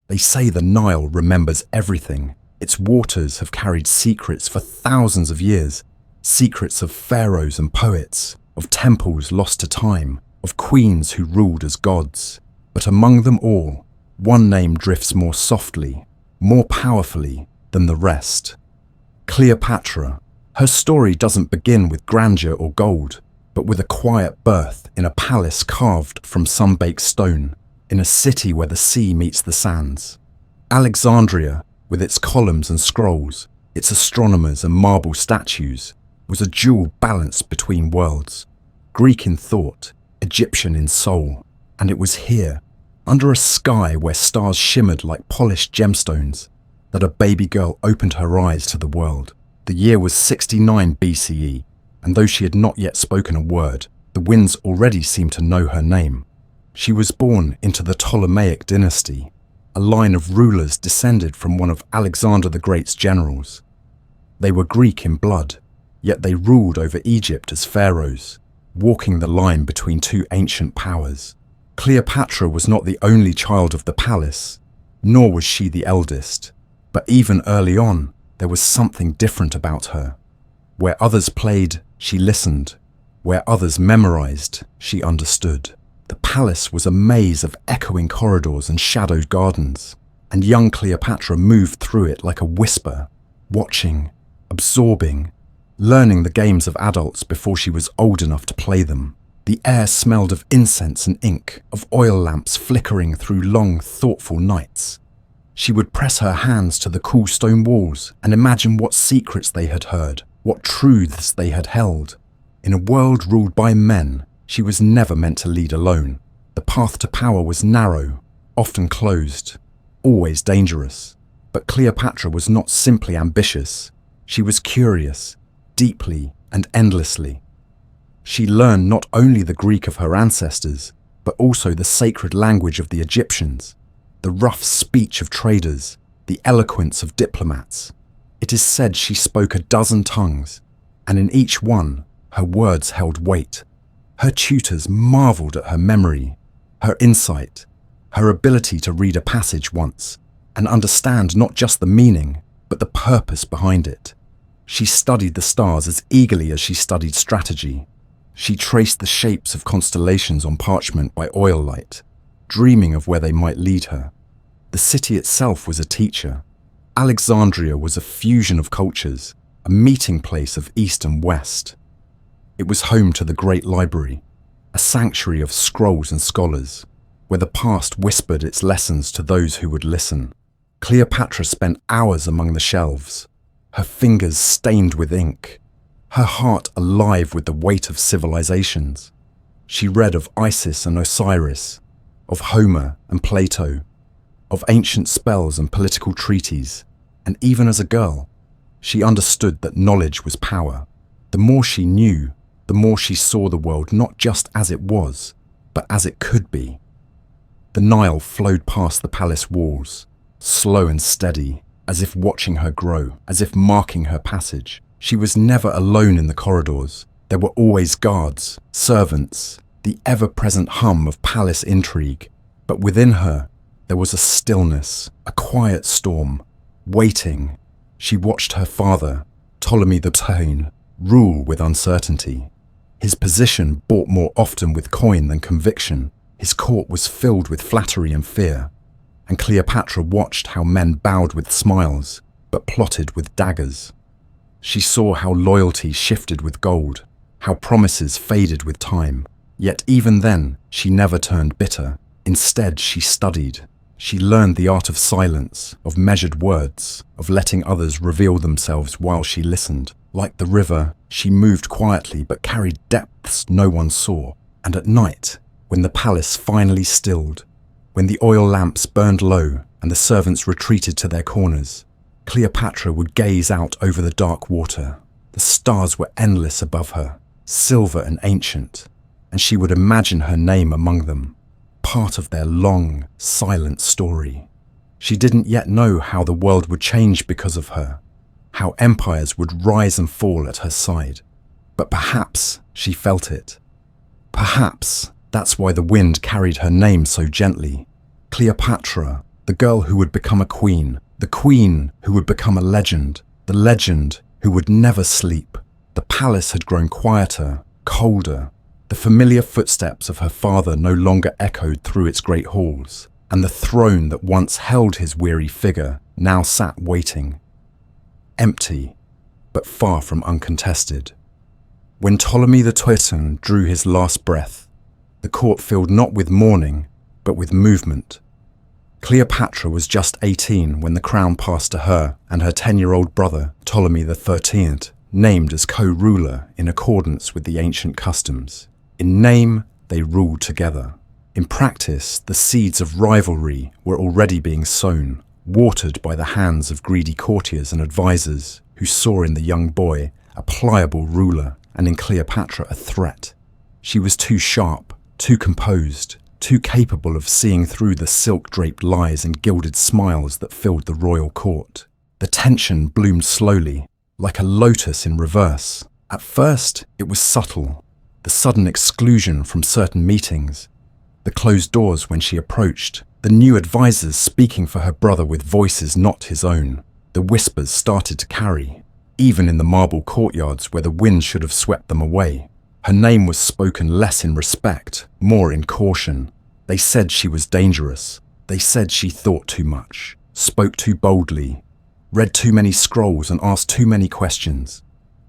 They say the Nile remembers everything. Its waters have carried secrets for thousands of years, secrets of pharaohs and poets, of temples lost to time, of queens who ruled as gods. But among them all, one name drifts more softly, more powerfully than the rest. Cleopatra. Her story doesn't begin with grandeur or gold, but with a quiet birth in a palace carved from sun-baked stone, in a city where the sea meets the sands. Alexandria, with its columns and scrolls, its astronomers and marble statues, was a jewel balanced between worlds, Greek in thought, Egyptian in soul. And it was here, under a sky where stars shimmered like polished gemstones, that a baby girl opened her eyes to the world. The year was 69 BCE, and though she had not yet spoken a word, the winds already seemed to know her name. She was born into the Ptolemaic dynasty, a line of rulers descended from one of Alexander the Great's generals. They were Greek in blood, yet they ruled over Egypt as pharaohs, walking the line between two ancient powers. Cleopatra was not the only child of the palace, nor was she the eldest, but even early on, there was something different about her. Where others played, she listened. Where others memorized, she understood. The palace was a maze of echoing corridors and shadowed gardens, and young Cleopatra moved through it like a whisper, watching, absorbing, learning the games of adults before she was old enough to play them. The air smelled of incense and ink, of oil lamps flickering through long, thoughtful nights. She would press her hands to the cool stone walls and imagine what secrets they had heard, what truths they had held. In a world ruled by men, she was never meant to lead alone. The path to power was narrow, often closed, always dangerous. But Cleopatra was not simply ambitious. She was curious, deeply and endlessly. She learned not only the Greek of her ancestors, but also the sacred language of the Egyptians, the rough speech of traders, the eloquence of diplomats. It is said she spoke a dozen tongues, and in each one, her words held weight. Her tutors marveled at her memory, her insight, her ability to read a passage once and understand not just the meaning, but the purpose behind it. She studied the stars as eagerly as she studied strategy. She traced the shapes of constellations on parchment by oil light, dreaming of where they might lead her. The city itself was a teacher. Alexandria was a fusion of cultures, a meeting place of East and West. It was home to the Great Library, a sanctuary of scrolls and scholars, where the past whispered its lessons to those who would listen. Cleopatra spent hours among the shelves, her fingers stained with ink, her heart alive with the weight of civilizations. She read of Isis and Osiris, of Homer and Plato, of ancient spells and political treaties, and even as a girl, she understood that knowledge was power. The more she knew, the more she saw the world not just as it was, but as it could be. The Nile flowed past the palace walls, slow and steady, as if watching her grow, as if marking her passage. She was never alone in the corridors. There were always guards, servants, the ever-present hum of palace intrigue. But within her, there was a stillness, a quiet storm, waiting. She watched her father, Ptolemy the Tone, rule with uncertainty. His position bought more often with coin than conviction. His court was filled with flattery and fear. And Cleopatra watched how men bowed with smiles, but plotted with daggers. She saw how loyalty shifted with gold, how promises faded with time. Yet even then, she never turned bitter. Instead, she studied. She learned the art of silence, of measured words, of letting others reveal themselves while she listened. Like the river, she moved quietly but carried depths no one saw. And at night, when the palace finally stilled, when the oil lamps burned low and the servants retreated to their corners, Cleopatra would gaze out over the dark water. The stars were endless above her, silver and ancient, and she would imagine her name among them, part of their long, silent story. She didn't yet know how the world would change because of her, how empires would rise and fall at her side. But perhaps she felt it. Perhaps that's why the wind carried her name so gently. Cleopatra, The girl who would become a queen, the queen who would become a legend, the legend who would never sleep. The palace had grown quieter, colder. The familiar footsteps of her father no longer echoed through its great halls, and the throne that once held his weary figure now sat waiting. Empty, but far from uncontested. When Ptolemy the Teuton drew his last breath, the court filled not with mourning, but with movement. Cleopatra was just 18 when the crown passed to her and her 10-year-old brother, Ptolemy XIII, named as co-ruler in accordance with the ancient customs. In name, they ruled together. In practice, the seeds of rivalry were already being sown, watered by the hands of greedy courtiers and advisors who saw in the young boy a pliable ruler and in Cleopatra a threat. She was too sharp, too composed, too capable of seeing through the silk-draped lies and gilded smiles that filled the royal court. The tension bloomed slowly, like a lotus in reverse. At first, it was subtle. The sudden exclusion from certain meetings, the closed doors when she approached, the new advisors speaking for her brother with voices not his own. The whispers started to carry, even in the marble courtyards where the wind should have swept them away. Her name was spoken less in respect, more in caution. They said she was dangerous. They said she thought too much, spoke too boldly, read too many scrolls and asked too many questions.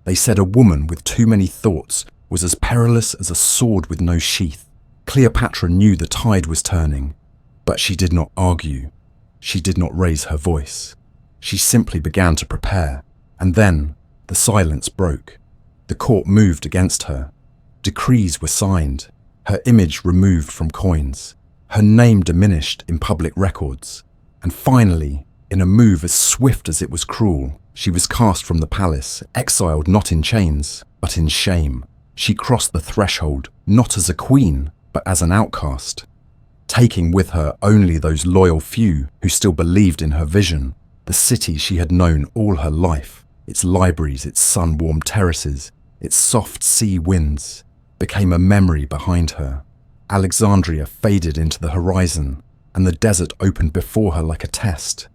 They said a woman with too many thoughts was as perilous as a sword with no sheath. Cleopatra knew the tide was turning, but she did not argue. She did not raise her voice. She simply began to prepare, and then the silence broke. The court moved against her. Decrees were signed, her image removed from coins, her name diminished in public records, and finally, in a move as swift as it was cruel, she was cast from the palace, exiled not in chains, but in shame. She crossed the threshold, not as a queen, but as an outcast, taking with her only those loyal few who still believed in her vision. The city she had known all her life, its libraries, its sun-warmed terraces, its soft sea winds, became a memory behind her. Alexandria faded into the horizon, and the desert opened before her like a test.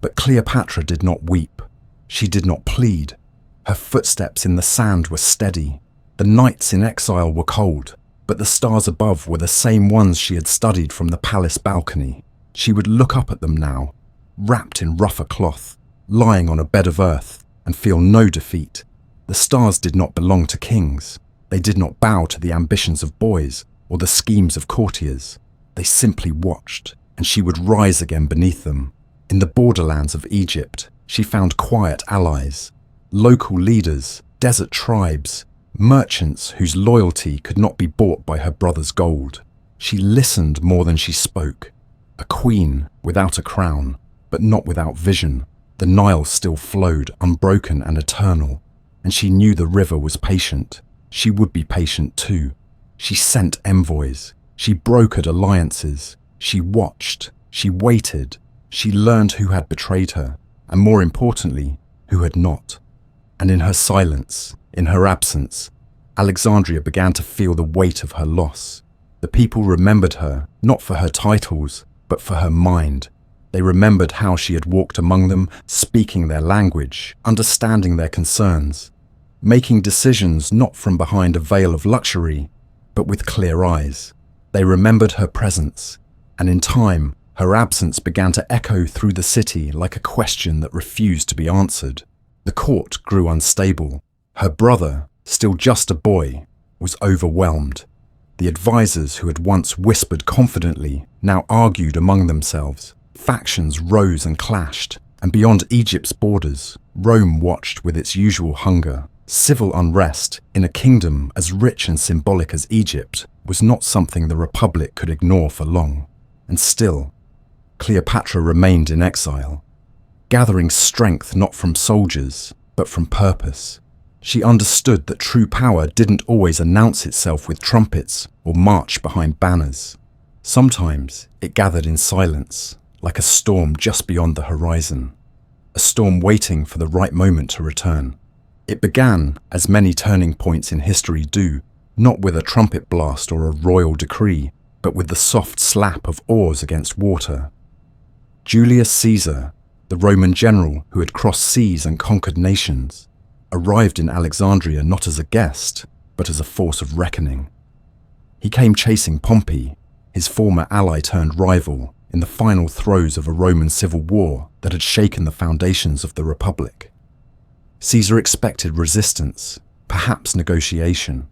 But Cleopatra did not weep. She did not plead. Her footsteps in the sand were steady. The nights in exile were cold, but the stars above were the same ones she had studied from the palace balcony. She would look up at them now, wrapped in rougher cloth, lying on a bed of earth, and feel no defeat. The stars did not belong to kings. They did not bow to the ambitions of boys or the schemes of courtiers. They simply watched, and she would rise again beneath them. In the borderlands of Egypt, she found quiet allies, local leaders, desert tribes, merchants whose loyalty could not be bought by her brother's gold. She listened more than she spoke. A queen without a crown, but not without vision. The Nile still flowed, unbroken and eternal, and she knew the river was patient. She would be patient too. She sent envoys. She brokered alliances. She watched. She waited. She learned who had betrayed her, and more importantly, who had not. And in her silence, in her absence, Alexandria began to feel the weight of her loss. The people remembered her, not for her titles, but for her mind. They remembered how she had walked among them, speaking their language, understanding their concerns, making decisions not from behind a veil of luxury, but with clear eyes. They remembered her presence, and in time, her absence began to echo through the city like a question that refused to be answered. The court grew unstable. Her brother, still just a boy, was overwhelmed. The advisors who had once whispered confidently now argued among themselves. Factions rose and clashed, and beyond Egypt's borders, Rome watched with its usual hunger. Civil unrest in a kingdom as rich and symbolic as Egypt was not something the Republic could ignore for long. And still, Cleopatra remained in exile, gathering strength not from soldiers, but from purpose. She understood that true power didn't always announce itself with trumpets or march behind banners. Sometimes it gathered in silence, like a storm just beyond the horizon, a storm waiting for the right moment to return. It began, as many turning points in history do, not with a trumpet blast or a royal decree, but with the soft slap of oars against water. Julius Caesar, the Roman general who had crossed seas and conquered nations, arrived in Alexandria not as a guest, but as a force of reckoning. He came chasing Pompey, his former ally turned rival, in the final throes of a Roman civil war that had shaken the foundations of the Republic. Caesar expected resistance, perhaps negotiation.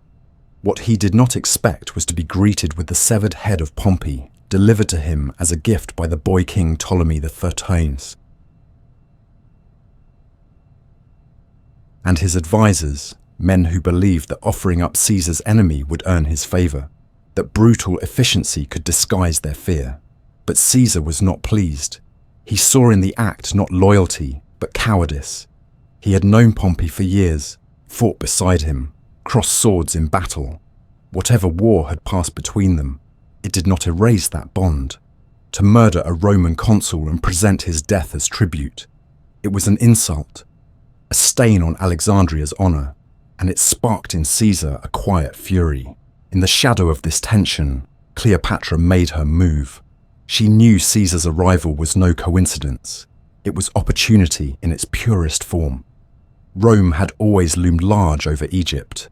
What he did not expect was to be greeted with the severed head of Pompey, delivered to him as a gift by the boy king Ptolemy XIII. And his advisors, men who believed that offering up Caesar's enemy would earn his favour, that brutal efficiency could disguise their fear. But Caesar was not pleased. He saw in the act not loyalty, but cowardice. He had known Pompey for years, fought beside him, crossed swords in battle. Whatever war had passed between them, it did not erase that bond. To murder a Roman consul and present his death as tribute, it was an insult, a stain on Alexandria's honour, and it sparked in Caesar a quiet fury. In the shadow of this tension, Cleopatra made her move. She knew Caesar's arrival was no coincidence. It was opportunity in its purest form. Rome had always loomed large over Egypt,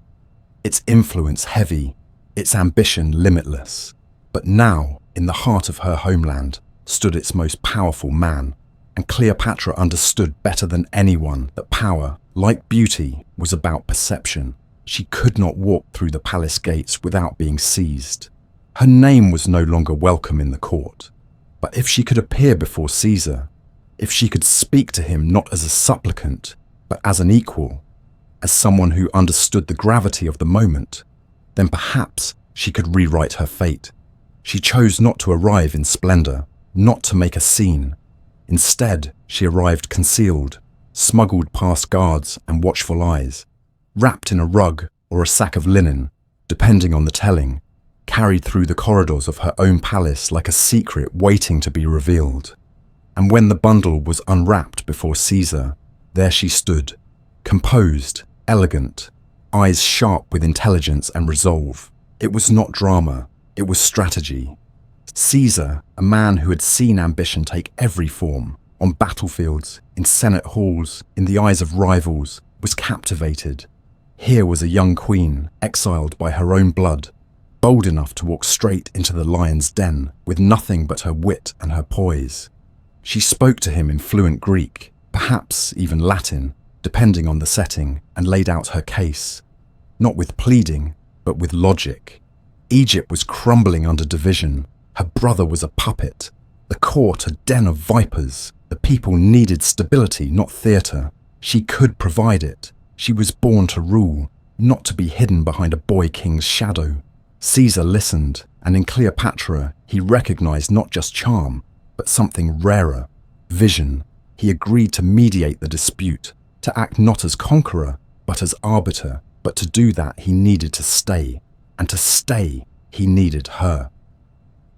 its influence heavy, its ambition limitless. But now, in the heart of her homeland, stood its most powerful man, and Cleopatra understood better than anyone that power, like beauty, was about perception. She could not walk through the palace gates without being seized. Her name was no longer welcome in the court. But if she could appear before Caesar, if she could speak to him not as a supplicant, but as an equal, as someone who understood the gravity of the moment, then perhaps she could rewrite her fate. She chose not to arrive in splendor, not to make a scene. Instead, she arrived concealed, smuggled past guards and watchful eyes, wrapped in a rug or a sack of linen, depending on the telling, carried through the corridors of her own palace like a secret waiting to be revealed. And when the bundle was unwrapped before Caesar, there she stood, composed, elegant, eyes sharp with intelligence and resolve. It was not drama, it was strategy. Caesar, a man who had seen ambition take every form, on battlefields, in Senate halls, in the eyes of rivals, was captivated. Here was a young queen, exiled by her own blood, bold enough to walk straight into the lion's den with nothing but her wit and her poise. She spoke to him in fluent Greek, perhaps even Latin, depending on the setting, and laid out her case, not with pleading, but with logic. Egypt was crumbling under division. Her brother was a puppet, the court a den of vipers. The people needed stability, not theatre. She could provide it. She was born to rule, not to be hidden behind a boy king's shadow. Caesar listened, and in Cleopatra he recognized not just charm, but something rarer, vision. He agreed to mediate the dispute, to act not as conqueror, but as arbiter. But to do that he needed to stay, and to stay he needed her.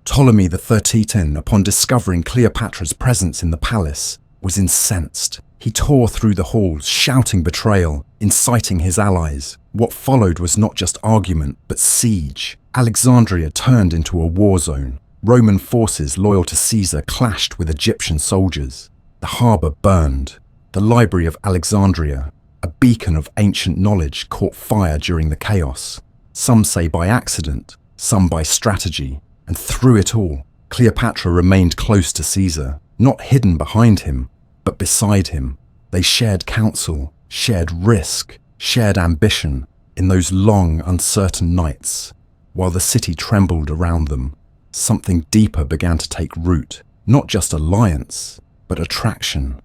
Ptolemy XIII, upon discovering Cleopatra's presence in the palace, was incensed. He tore through the halls, shouting betrayal, inciting his allies. What followed was not just argument, but siege. Alexandria turned into a war zone. Roman forces loyal to Caesar clashed with Egyptian soldiers. The harbour burned. The Library of Alexandria, a beacon of ancient knowledge, caught fire during the chaos. Some say by accident, some by strategy. And through it all, Cleopatra remained close to Caesar, not hidden behind him, but beside him. They shared counsel, shared risk, shared ambition in those long, uncertain nights. While the city trembled around them, something deeper began to take root. Not just alliance, but attraction.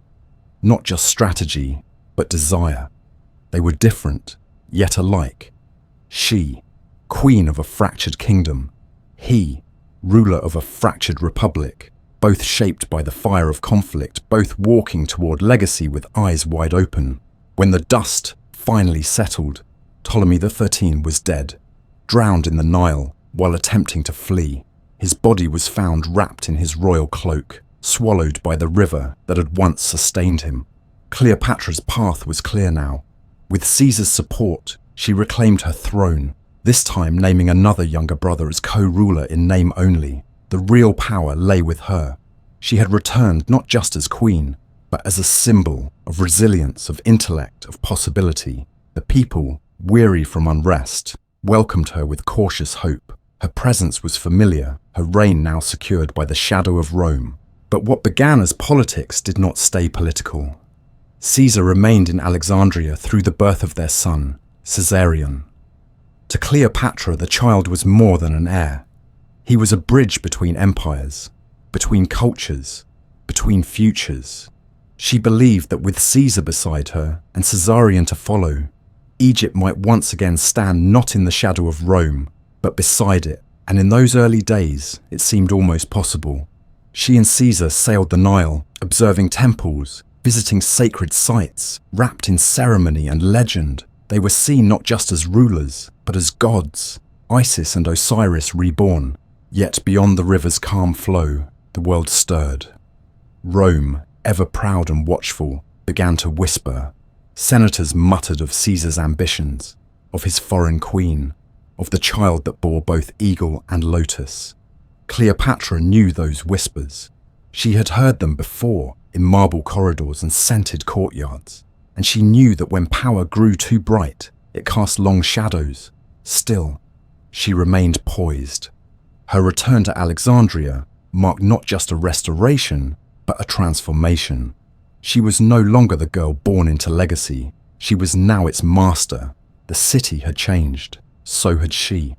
Not just strategy, but desire. They were different, yet alike. She, queen of a fractured kingdom. He, ruler of a fractured republic. Both shaped by the fire of conflict, both walking toward legacy with eyes wide open. When the dust finally settled, Ptolemy XIII was dead, drowned in the Nile while attempting to flee. His body was found wrapped in his royal cloak, swallowed by the river that had once sustained him. Cleopatra's path was clear now. With Caesar's support, she reclaimed her throne, this time naming another younger brother as co-ruler in name only. The real power lay with her. She had returned not just as queen, but as a symbol of resilience, of intellect, of possibility. The people, weary from unrest, welcomed her with cautious hope. Her presence was familiar, her reign now secured by the shadow of Rome. But what began as politics did not stay political. Caesar remained in Alexandria through the birth of their son, Caesarion. To Cleopatra, the child was more than an heir. He was a bridge between empires, between cultures, between futures. She believed that with Caesar beside her and Caesarion to follow, Egypt might once again stand not in the shadow of Rome, but beside it, and in those early days it seemed almost possible. She and Caesar sailed the Nile, observing temples, visiting sacred sites, wrapped in ceremony and legend. They were seen not just as rulers, but as gods, Isis and Osiris reborn. Yet beyond the river's calm flow, the world stirred. Rome, ever proud and watchful, began to whisper. Senators muttered of Caesar's ambitions, of his foreign queen, of the child that bore both eagle and lotus. Cleopatra knew those whispers. She had heard them before in marble corridors and scented courtyards, and she knew that when power grew too bright, it cast long shadows. Still, she remained poised. Her return to Alexandria marked not just a restoration, but a transformation. She was no longer the girl born into legacy. She was now its master. The city had changed. So had she.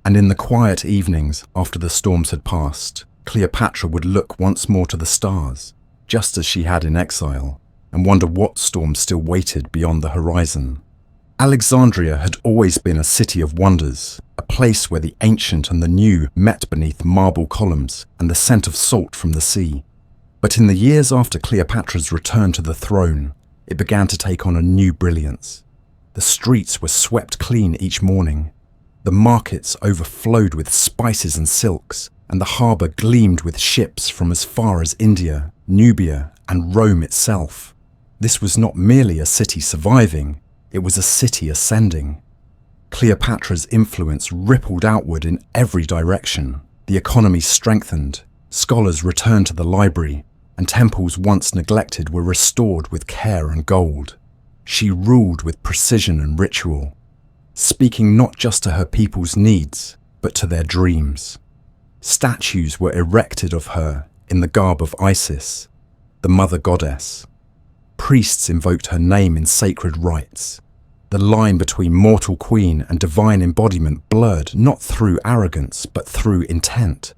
And in the quiet evenings after the storms had passed, Cleopatra would look once more to the stars, just as she had in exile, and wonder what storms still waited beyond the horizon. Alexandria had always been a city of wonders, a place where the ancient and the new met beneath marble columns and the scent of salt from the sea. But in the years after Cleopatra's return to the throne, it began to take on a new brilliance. The streets were swept clean each morning. The markets overflowed with spices and silks, and the harbour gleamed with ships from as far as India, Nubia, and Rome itself. This was not merely a city surviving, it was a city ascending. Cleopatra's influence rippled outward in every direction. The economy strengthened, scholars returned to the library, and temples once neglected were restored with care and gold. She ruled with precision and ritual, speaking not just to her people's needs, but to their dreams. Statues were erected of her in the garb of Isis, the mother goddess. Priests invoked her name in sacred rites. The line between mortal queen and divine embodiment blurred not through arrogance, but through intent.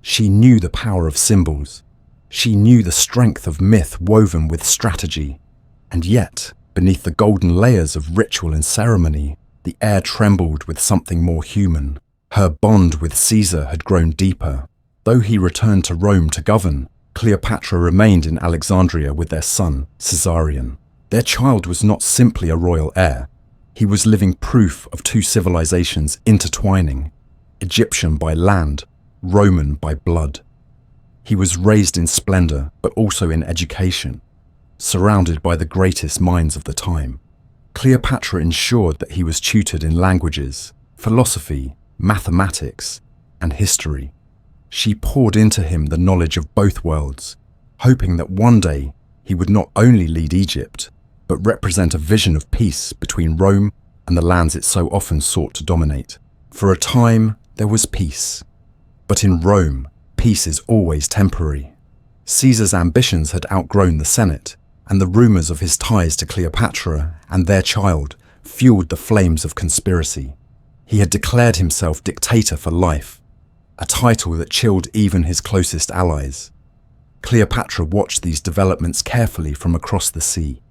She knew the power of symbols. She knew the strength of myth woven with strategy. And yet, beneath the golden layers of ritual and ceremony, the air trembled with something more human. Her bond with Caesar had grown deeper. Though he returned to Rome to govern, Cleopatra remained in Alexandria with their son, Caesarion. Their child was not simply a royal heir. He was living proof of two civilizations intertwining, Egyptian by land, Roman by blood. He was raised in splendor, but also in education, surrounded by the greatest minds of the time. Cleopatra ensured that he was tutored in languages, philosophy, mathematics, and history. She poured into him the knowledge of both worlds, hoping that one day he would not only lead Egypt, but represent a vision of peace between Rome and the lands it so often sought to dominate. For a time, there was peace. But in Rome, peace is always temporary. Caesar's ambitions had outgrown the Senate, and the rumors of his ties to Cleopatra and their child fueled the flames of conspiracy. He had declared himself dictator for life, a title that chilled even his closest allies. Cleopatra watched these developments carefully from across the sea,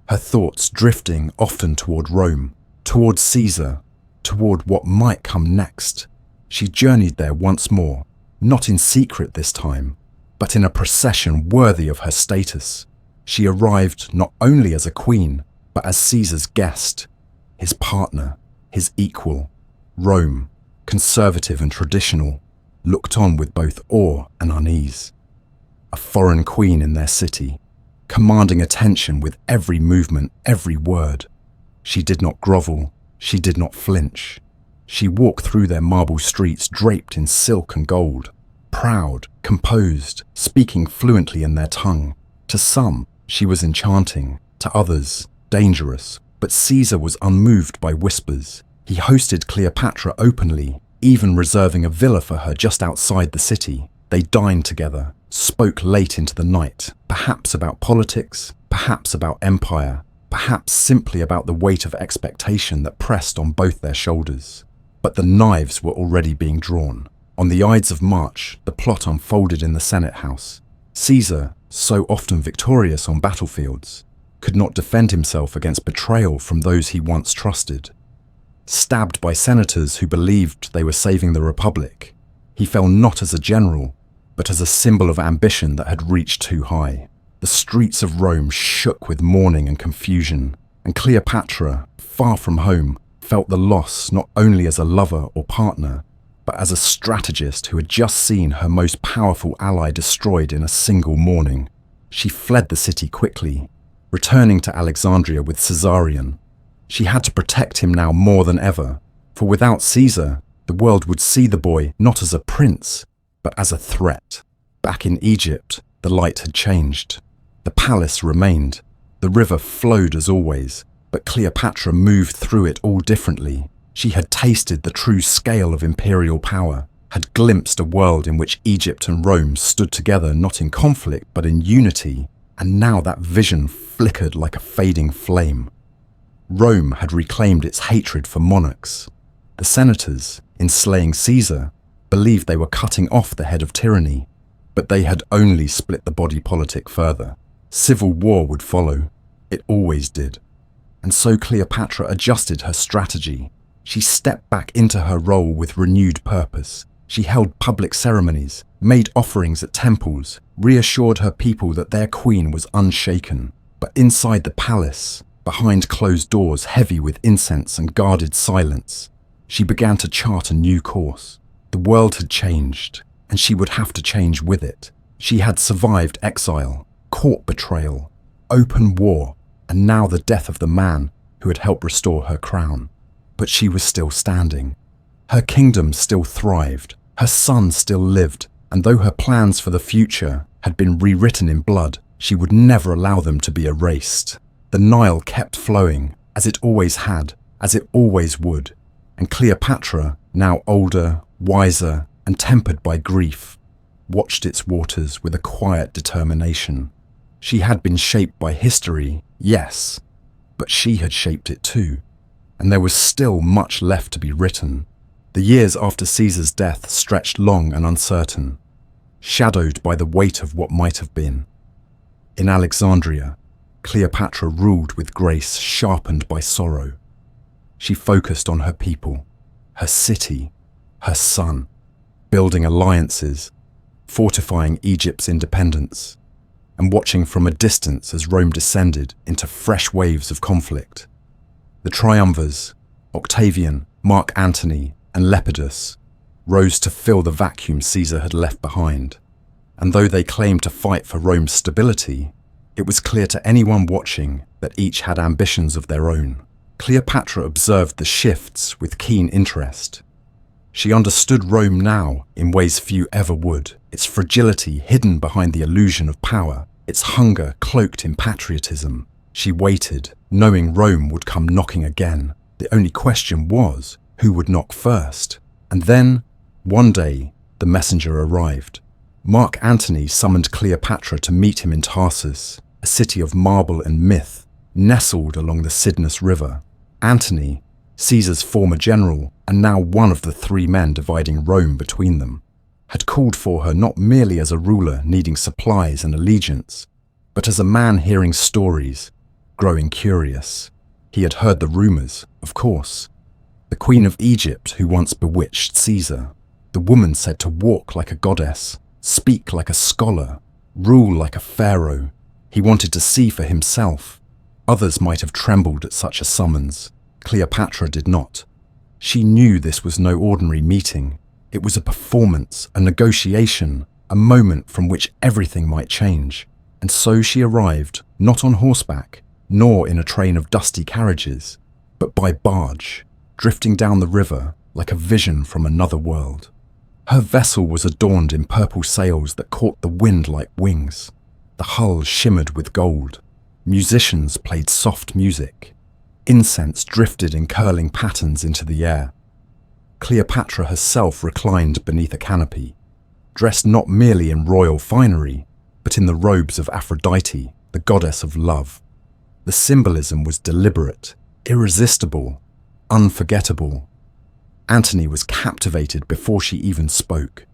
her thoughts drifting often toward Rome, toward Caesar, toward what might come next. She journeyed there once more, not in secret this time, but in a procession worthy of her status. She arrived not only as a queen, but as Caesar's guest, his partner, his equal. Rome, conservative and traditional, looked on with both awe and unease. A foreign queen in their city, commanding attention with every movement, every word. She did not grovel, she did not flinch. She walked through their marble streets draped in silk and gold. proud, composed, speaking fluently in their tongue. To some, she was enchanting, to others, dangerous, but Caesar was unmoved by whispers. He hosted Cleopatra openly, even reserving a villa for her just outside the city. They dined together, spoke late into the night, perhaps about politics, perhaps about empire, perhaps simply about the weight of expectation that pressed on both their shoulders. But the knives were already being drawn. On the Ides of March, the plot unfolded in the Senate House. Caesar, so often victorious on battlefields, could not defend himself against betrayal from those he once trusted. Stabbed by senators who believed they were saving the Republic, he fell not as a general, but as a symbol of ambition that had reached too high. The streets of Rome shook with mourning and confusion, and Cleopatra, far from home, felt the loss not only as a lover or partner, but as a strategist who had just seen her most powerful ally destroyed in a single morning. She fled the city quickly, returning to Alexandria with Caesarion. She had to protect him now more than ever, for without Caesar, the world would see the boy not as a prince, but as a threat. Back in Egypt, the light had changed. The palace remained. The river flowed as always, but Cleopatra moved through it all differently. She had tasted the true scale of imperial power, had glimpsed a world in which Egypt and Rome stood together not in conflict but in unity, and now that vision flickered like a fading flame. Rome had reclaimed its hatred for monarchs. The senators, in slaying Caesar, believed they were cutting off the head of tyranny, but they had only split the body politic further. Civil war would follow. It always did. And so Cleopatra adjusted her strategy. She stepped back into her role with renewed purpose. She held public ceremonies, made offerings at temples, reassured her people that their queen was unshaken. But inside the palace, behind closed doors heavy with incense and guarded silence, she began to chart a new course. The world had changed, and she would have to change with it. She had survived exile, court betrayal, open war, and now the death of the man who had helped restore her crown. But she was still standing. Her kingdom still thrived, her son still lived, and though her plans for the future had been rewritten in blood, she would never allow them to be erased. The Nile kept flowing, as it always had, as it always would, and Cleopatra, now older, wiser, and tempered by grief, watched its waters with a quiet determination. She had been shaped by history, yes, but she had shaped it too, and there was still much left to be written. The years after Caesar's death stretched long and uncertain, shadowed by the weight of what might have been. In Alexandria, Cleopatra ruled with grace sharpened by sorrow. She focused on her people, her city, her son, building alliances, fortifying Egypt's independence, and watching from a distance as Rome descended into fresh waves of conflict. The triumvirs, Octavian, Mark Antony, and Lepidus, rose to fill the vacuum Caesar had left behind. And though they claimed to fight for Rome's stability, it was clear to anyone watching that each had ambitions of their own. Cleopatra observed the shifts with keen interest. She understood Rome now in ways few ever would, its fragility hidden behind the illusion of power, its hunger cloaked in patriotism. She waited, knowing Rome would come knocking again. The only question was, who would knock first? And then, one day, the messenger arrived. Mark Antony summoned Cleopatra to meet him in Tarsus, a city of marble and myth, nestled along the Cydnus River. Antony, Caesar's former general, and now one of the three men dividing Rome between them, had called for her not merely as a ruler needing supplies and allegiance, but as a man hearing stories, growing curious. He had heard the rumors, of course. The Queen of Egypt who once bewitched Caesar, the woman said to walk like a goddess, speak like a scholar, rule like a pharaoh. He wanted to see for himself. Others might have trembled at such a summons. Cleopatra did not. She knew this was no ordinary meeting. It was a performance, a negotiation, a moment from which everything might change. And so she arrived, not on horseback, nor in a train of dusty carriages, but by barge, drifting down the river like a vision from another world. Her vessel was adorned in purple sails that caught the wind like wings. The hull shimmered with gold. Musicians played soft music. Incense drifted in curling patterns into the air. Cleopatra herself reclined beneath a canopy, dressed not merely in royal finery, but in the robes of Aphrodite, the goddess of love. The symbolism was deliberate, irresistible, unforgettable. Antony was captivated before she even spoke.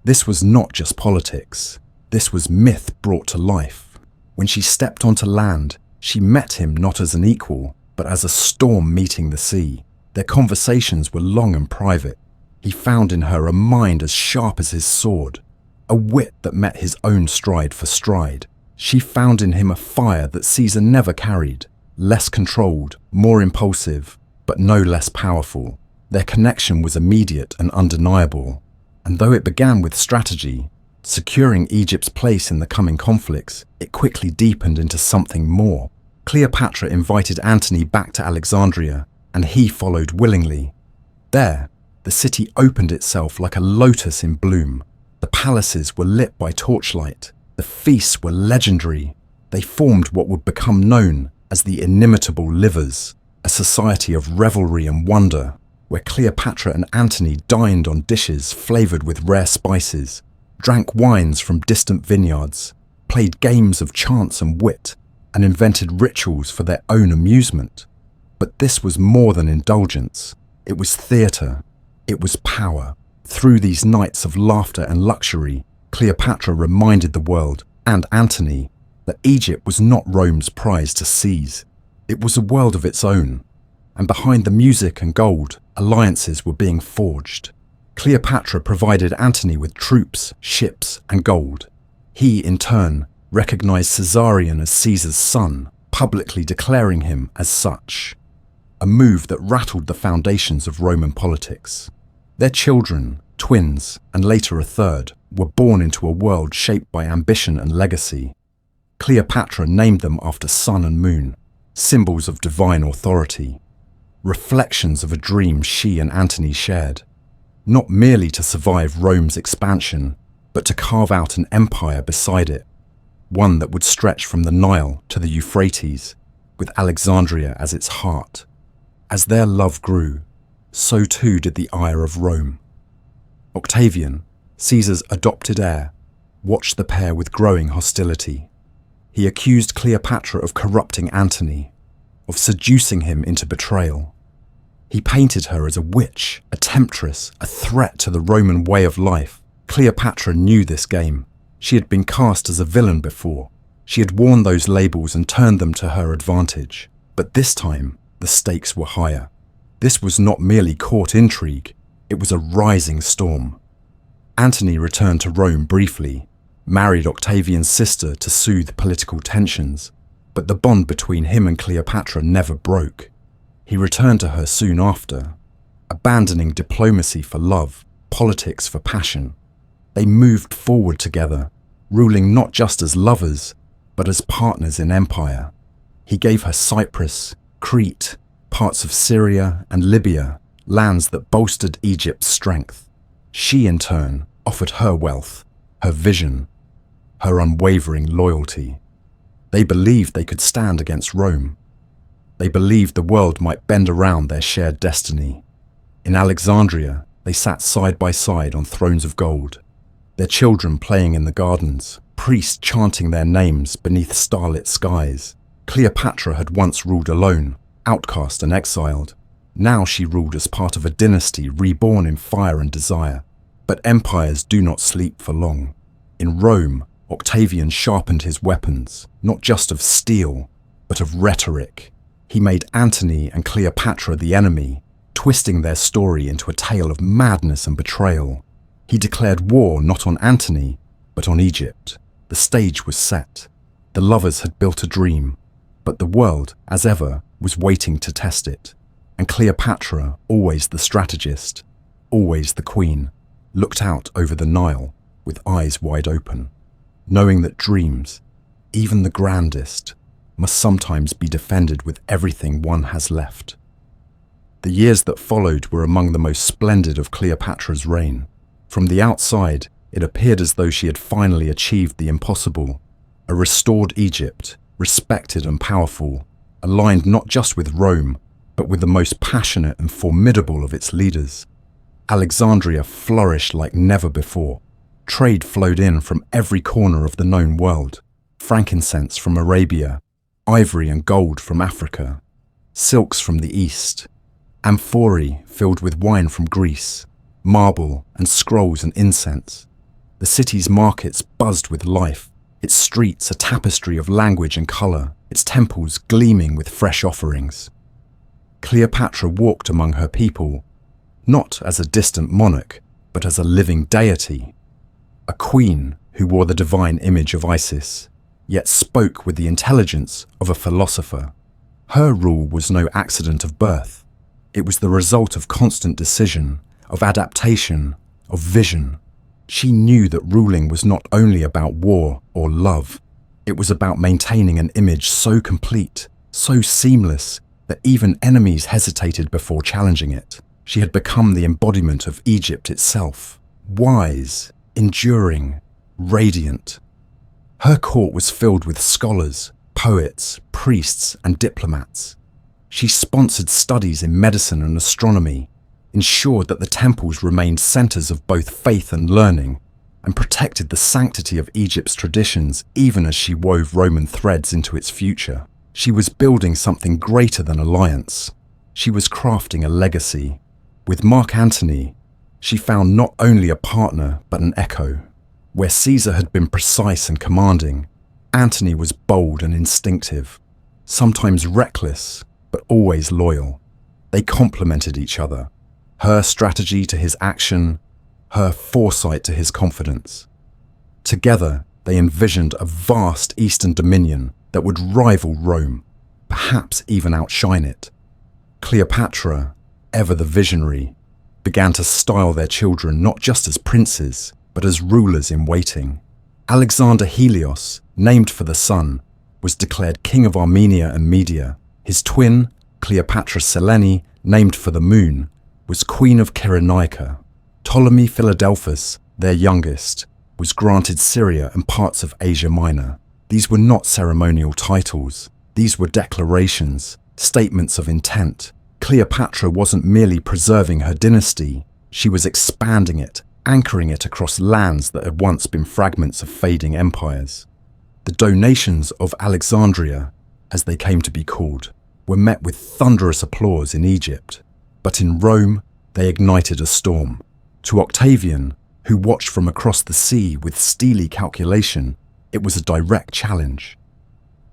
This was not just politics. This was myth brought to life. When she stepped onto land, she met him not as an equal, but as a storm meeting the sea. Their conversations were long and private. He found in her a mind as sharp as his sword, a wit that met his own stride for stride. She found in him a fire that Caesar never carried, less controlled, more impulsive, but no less powerful. Their connection was immediate and undeniable, and though it began with strategy, securing Egypt's place in the coming conflicts, it quickly deepened into something more. Cleopatra invited Antony back to Alexandria, and he followed willingly. There, the city opened itself like a lotus in bloom. The palaces were lit by torchlight. The feasts were legendary. They formed what would become known as the inimitable livers, a society of revelry and wonder, where Cleopatra and Antony dined on dishes flavored with rare spices, drank wines from distant vineyards, played games of chance and wit, and invented rituals for their own amusement. But this was more than indulgence. It was theatre. It was power. Through these nights of laughter and luxury, Cleopatra reminded the world, and Antony, that Egypt was not Rome's prize to seize. It was a world of its own, and behind the music and gold, alliances were being forged. Cleopatra provided Antony with troops, ships, and gold. He, in turn, recognized Caesarion as Caesar's son, publicly declaring him as such, a move that rattled the foundations of Roman politics. Their children, twins, and later a third, were born into a world shaped by ambition and legacy. Cleopatra named them after sun and moon, symbols of divine authority, reflections of a dream she and Antony shared, not merely to survive Rome's expansion, but to carve out an empire beside it, one that would stretch from the Nile to the Euphrates, with Alexandria as its heart. As their love grew, so too did the ire of Rome. Octavian, Caesar's adopted heir, watched the pair with growing hostility. He accused Cleopatra of corrupting Antony, of seducing him into betrayal. He painted her as a witch, a temptress, a threat to the Roman way of life. Cleopatra knew this game. She had been cast as a villain before. She had worn those labels and turned them to her advantage. But this time, the stakes were higher. This was not merely court intrigue, it was a rising storm. Antony returned to Rome briefly, married Octavian's sister to soothe political tensions, but the bond between him and Cleopatra never broke. He returned to her soon after, abandoning diplomacy for love, politics for passion. They moved forward together, ruling not just as lovers, but as partners in empire. He gave her Cyprus, Crete, parts of Syria and Libya, lands that bolstered Egypt's strength. She, in turn, offered her wealth, her vision, her unwavering loyalty. They believed they could stand against Rome. They believed the world might bend around their shared destiny. In Alexandria, they sat side by side on thrones of gold, their children playing in the gardens, priests chanting their names beneath starlit skies. Cleopatra had once ruled alone, outcast and exiled. Now she ruled as part of a dynasty reborn in fire and desire. But empires do not sleep for long. In Rome, Octavian sharpened his weapons, not just of steel, but of rhetoric. He made Antony and Cleopatra the enemy, twisting their story into a tale of madness and betrayal. He declared war not on Antony, but on Egypt. The stage was set. The lovers had built a dream, but the world, as ever, was waiting to test it. And Cleopatra, always the strategist, always the queen, looked out over the Nile with eyes wide open, knowing that dreams, even the grandest, must sometimes be defended with everything one has left. The years that followed were among the most splendid of Cleopatra's reign. From the outside, it appeared as though she had finally achieved the impossible. A restored Egypt, respected and powerful, aligned not just with Rome, but with the most passionate and formidable of its leaders. Alexandria flourished like never before. Trade flowed in from every corner of the known world. Frankincense from Arabia, ivory and gold from Africa, silks from the East, amphorae filled with wine from Greece, marble and scrolls and incense. The city's markets buzzed with life, its streets a tapestry of language and colour, its temples gleaming with fresh offerings. Cleopatra walked among her people, not as a distant monarch, but as a living deity, a queen who wore the divine image of Isis, yet spoke with the intelligence of a philosopher. Her rule was no accident of birth. It was the result of constant decision, of adaptation, of vision. She knew that ruling was not only about war or love. It was about maintaining an image so complete, so seamless, that even enemies hesitated before challenging it. She had become the embodiment of Egypt itself, wise, enduring, radiant. Her court was filled with scholars, poets, priests, and diplomats. She sponsored studies in medicine and astronomy, ensured that the temples remained centers of both faith and learning, and protected the sanctity of Egypt's traditions even as she wove Roman threads into its future. She was building something greater than alliance. She was crafting a legacy. With Mark Antony, she found not only a partner but an echo. Where Caesar had been precise and commanding, Antony was bold and instinctive, sometimes reckless, but always loyal. They complemented each other. Her strategy to his action, her foresight to his confidence. Together, they envisioned a vast eastern dominion that would rival Rome, perhaps even outshine it. Cleopatra, ever the visionary, began to style their children not just as princes, but as rulers in waiting. Alexander Helios, named for the sun, was declared king of Armenia and Media. His twin, Cleopatra Selene, named for the moon, was queen of Cyrenaica. Ptolemy Philadelphus, their youngest, was granted Syria and parts of Asia Minor. These were not ceremonial titles. These were declarations, statements of intent. Cleopatra wasn't merely preserving her dynasty, she was expanding it, anchoring it across lands that had once been fragments of fading empires. The donations of Alexandria, as they came to be called, were met with thunderous applause in Egypt, but in Rome they ignited a storm. To Octavian, who watched from across the sea with steely calculation, it was a direct challenge.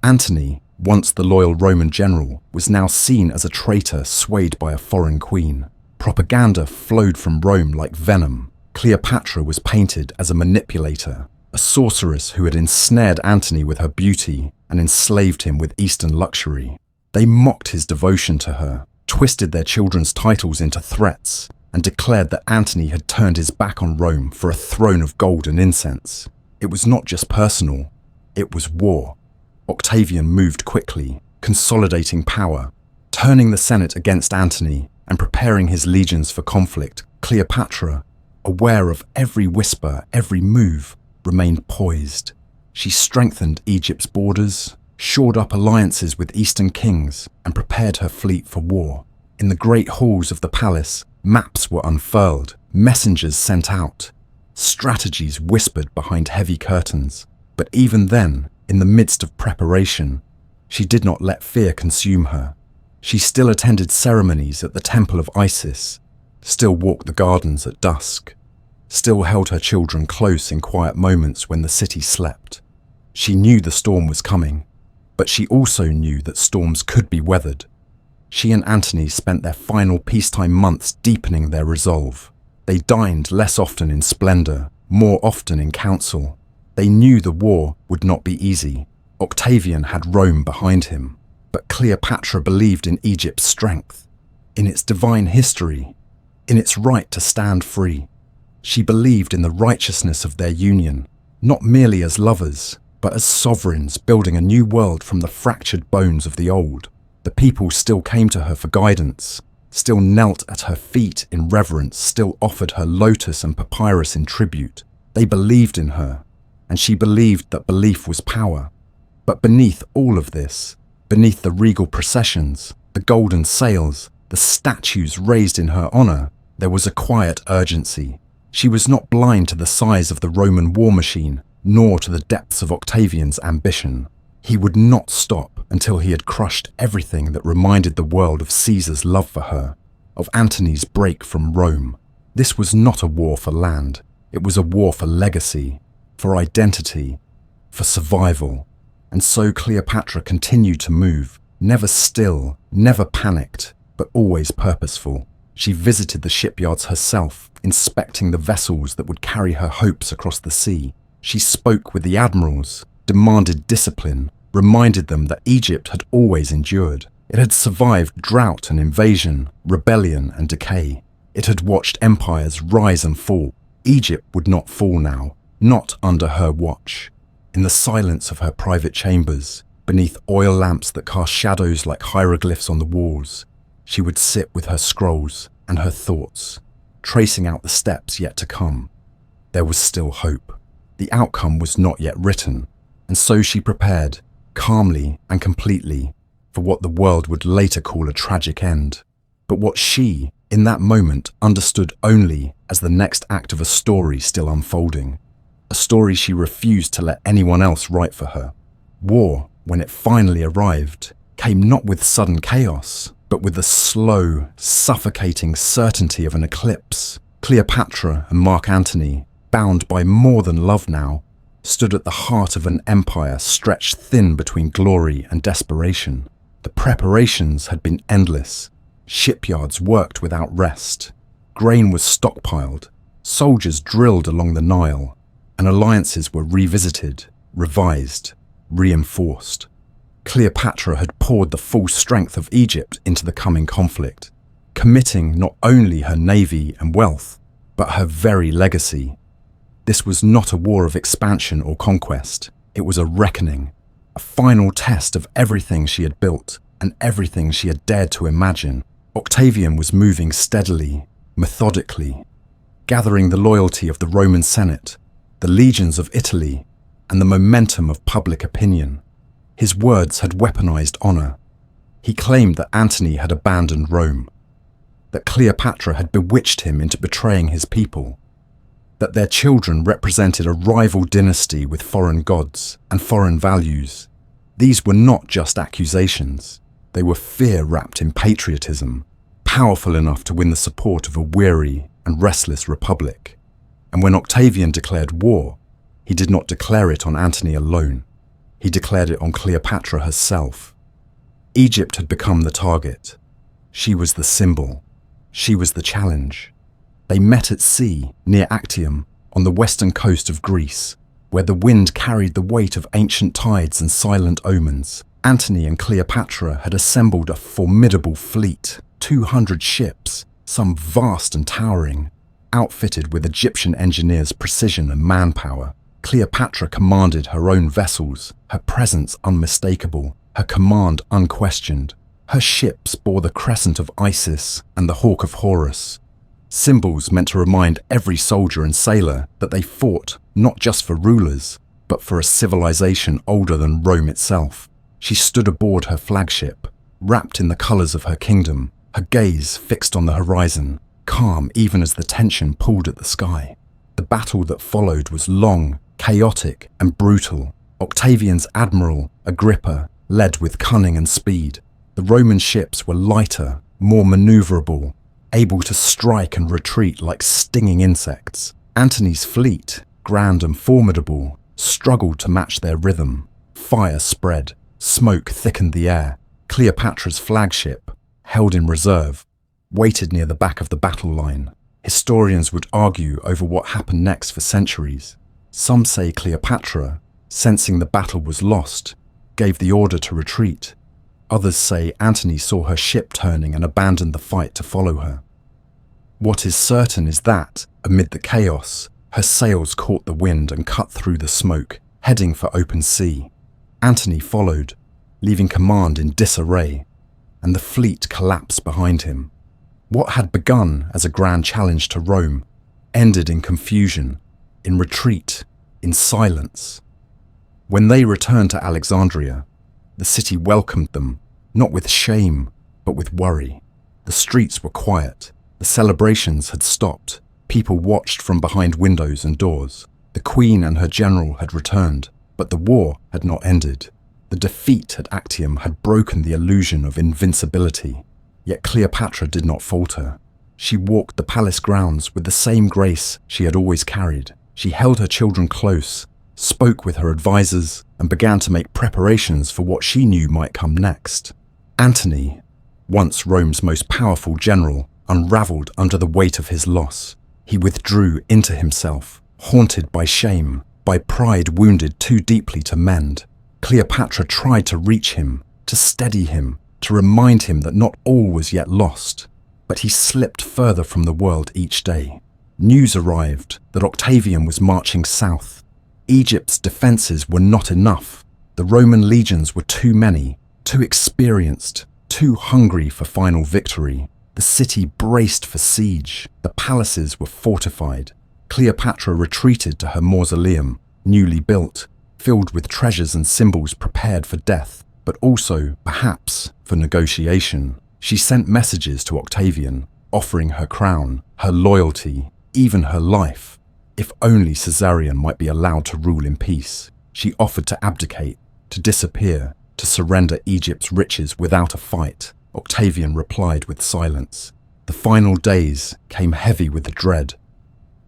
Antony, once the loyal Roman general, was now seen as a traitor swayed by a foreign queen. Propaganda flowed from Rome like venom. Cleopatra was painted as a manipulator, a sorceress who had ensnared Antony with her beauty and enslaved him with Eastern luxury. They mocked his devotion to her, twisted their children's titles into threats, and declared that Antony had turned his back on Rome for a throne of gold and incense. It was not just personal, it was war. Octavian moved quickly, consolidating power, turning the Senate against Antony and preparing his legions for conflict. Cleopatra, aware of every whisper, every move, remained poised. She strengthened Egypt's borders, shored up alliances with Eastern kings, and prepared her fleet for war. In the great halls of the palace, maps were unfurled, messengers sent out, strategies whispered behind heavy curtains. But even then, in the midst of preparation, she did not let fear consume her. She still attended ceremonies at the temple of Isis, still walked the gardens at dusk, still held her children close in quiet moments when the city slept. She knew the storm was coming, but she also knew that storms could be weathered. She and Antony spent their final peacetime months deepening their resolve. They dined less often in splendor, more often in council. They knew the war would not be easy. Octavian had Rome behind him, but Cleopatra believed in Egypt's strength, in its divine history, in its right to stand free. She believed in the righteousness of their union, not merely as lovers, but as sovereigns building a new world from the fractured bones of the old. The people still came to her for guidance, still knelt at her feet in reverence, still offered her lotus and papyrus in tribute. They believed in her, and she believed that belief was power. But beneath all of this, beneath the regal processions, the golden sails, the statues raised in her honor, there was a quiet urgency. She was not blind to the size of the Roman war machine, nor to the depths of Octavian's ambition. He would not stop until he had crushed everything that reminded the world of Caesar's love for her, of Antony's break from Rome. This was not a war for land. It was a war for legacy, for identity, for survival. And so Cleopatra continued to move, never still, never panicked, but always purposeful. She visited the shipyards herself, inspecting the vessels that would carry her hopes across the sea. She spoke with the admirals, demanded discipline, reminded them that Egypt had always endured. It had survived drought and invasion, rebellion and decay. It had watched empires rise and fall. Egypt would not fall now, not under her watch. In the silence of her private chambers, beneath oil lamps that cast shadows like hieroglyphs on the walls, she would sit with her scrolls and her thoughts, tracing out the steps yet to come. There was still hope. The outcome was not yet written, and so she prepared, calmly and completely, for what the world would later call a tragic end, but what she, in that moment, understood only as the next act of a story still unfolding, a story she refused to let anyone else write for her. War, when it finally arrived, came not with sudden chaos, but with the slow, suffocating certainty of an eclipse. Cleopatra and Mark Antony, bound by more than love now, stood at the heart of an empire stretched thin between glory and desperation. The preparations had been endless. Shipyards worked without rest. Grain was stockpiled. Soldiers drilled along the Nile. And alliances were revisited, revised, reinforced. Cleopatra had poured the full strength of Egypt into the coming conflict, committing not only her navy and wealth, but her very legacy. This was not a war of expansion or conquest. It was a reckoning, a final test of everything she had built and everything she had dared to imagine. Octavian was moving steadily, methodically, gathering the loyalty of the Roman Senate, the legions of Italy, and the momentum of public opinion. His words had weaponized honor. He claimed that Antony had abandoned Rome, that Cleopatra had bewitched him into betraying his people, that their children represented a rival dynasty with foreign gods and foreign values. These were not just accusations. They were fear wrapped in patriotism, powerful enough to win the support of a weary and restless republic. And when Octavian declared war, he did not declare it on Antony alone. He declared it on Cleopatra herself. Egypt had become the target. She was the symbol. She was the challenge. They met at sea, near Actium, on the western coast of Greece, where the wind carried the weight of ancient tides and silent omens. Antony and Cleopatra had assembled a formidable fleet, 200 ships, some vast and towering, outfitted with Egyptian engineers' precision and manpower. Cleopatra commanded her own vessels, her presence unmistakable, her command unquestioned. Her ships bore the crescent of Isis and the hawk of Horus, symbols meant to remind every soldier and sailor that they fought not just for rulers, but for a civilization older than Rome itself. She stood aboard her flagship, wrapped in the colors of her kingdom, her gaze fixed on the horizon, calm even as the tension pulled at the sky. The battle that followed was long, chaotic and brutal. Octavian's admiral, Agrippa, led with cunning and speed. The Roman ships were lighter, more maneuverable, able to strike and retreat like stinging insects. Antony's fleet, grand and formidable, struggled to match their rhythm. Fire spread, smoke thickened the air. Cleopatra's flagship, held in reserve, waited near the back of the battle line. Historians would argue over what happened next for centuries. Some say Cleopatra, sensing the battle was lost, gave the order to retreat. Others say Antony saw her ship turning and abandoned the fight to follow her. What is certain is that, amid the chaos, her sails caught the wind and cut through the smoke, heading for open sea. Antony followed, leaving command in disarray, and the fleet collapsed behind him. What had begun as a grand challenge to Rome ended in confusion, in retreat, in silence. When they returned to Alexandria, the city welcomed them, not with shame, but with worry. The streets were quiet. The celebrations had stopped. People watched from behind windows and doors. The queen and her general had returned, but the war had not ended. The defeat at Actium had broken the illusion of invincibility. Yet Cleopatra did not falter. She walked the palace grounds with the same grace she had always carried. She held her children close, spoke with her advisors, and began to make preparations for what she knew might come next. Antony, once Rome's most powerful general, unraveled under the weight of his loss. He withdrew into himself, haunted by shame, by pride wounded too deeply to mend. Cleopatra tried to reach him, to steady him, to remind him that not all was yet lost. But he slipped further from the world each day. News arrived that Octavian was marching south. Egypt's defences were not enough. The Roman legions were too many, too experienced, too hungry for final victory. The city braced for siege. The palaces were fortified. Cleopatra retreated to her mausoleum, newly built, filled with treasures and symbols prepared for death, but also, perhaps, for negotiation. She sent messages to Octavian, offering her crown, her loyalty, even her life. If only Caesarion might be allowed to rule in peace. She offered to abdicate, to disappear, to surrender Egypt's riches without a fight. Octavian replied with silence. The final days came heavy with dread.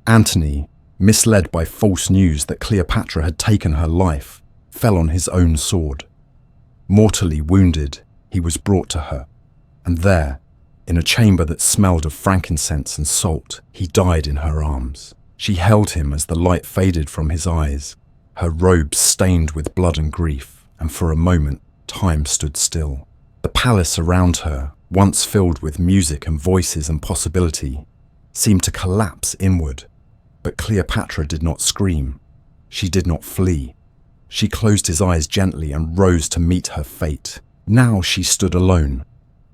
Antony, misled by false news that Cleopatra had taken her life, fell on his own sword. Mortally wounded, he was brought to her, and there, in a chamber that smelled of frankincense and salt, he died in her arms. She held him as the light faded from his eyes, her robes stained with blood and grief, and for a moment, time stood still. The palace around her, once filled with music and voices and possibility, seemed to collapse inward. But Cleopatra did not scream. She did not flee. She closed his eyes gently and rose to meet her fate. Now she stood alone,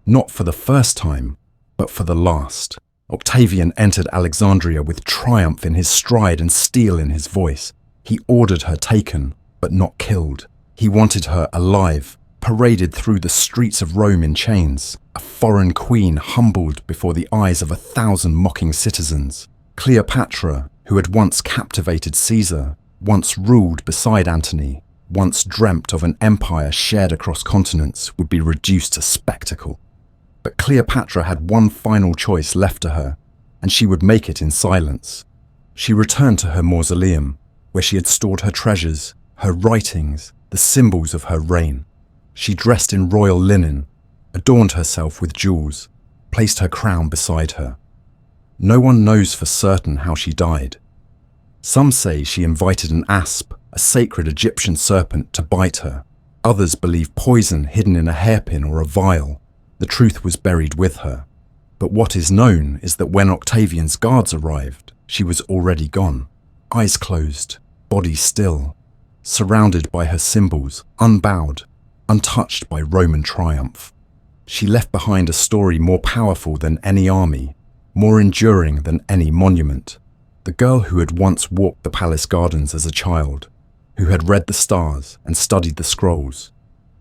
not for the first time, but for the last. Octavian entered Alexandria with triumph in his stride and steel in his voice. He ordered her taken, but not killed. He wanted her alive, paraded through the streets of Rome in chains, a foreign queen humbled before the eyes of 1,000 mocking citizens. Cleopatra, who had once captivated Caesar, once ruled beside Antony, once dreamt of an empire shared across continents, would be reduced to spectacle. But Cleopatra had one final choice left to her, and she would make it in silence. She returned to her mausoleum, where she had stored her treasures, her writings, the symbols of her reign. She dressed in royal linen, adorned herself with jewels, placed her crown beside her. No one knows for certain how she died. Some say she invited an asp, a sacred Egyptian serpent, to bite her. Others believe poison hidden in a hairpin or a vial. The truth was buried with her. But what is known is that when Octavian's guards arrived, she was already gone, eyes closed, body still, surrounded by her symbols, unbowed, untouched by Roman triumph. She left behind a story more powerful than any army, more enduring than any monument. The girl who had once walked the palace gardens as a child, who had read the stars and studied the scrolls,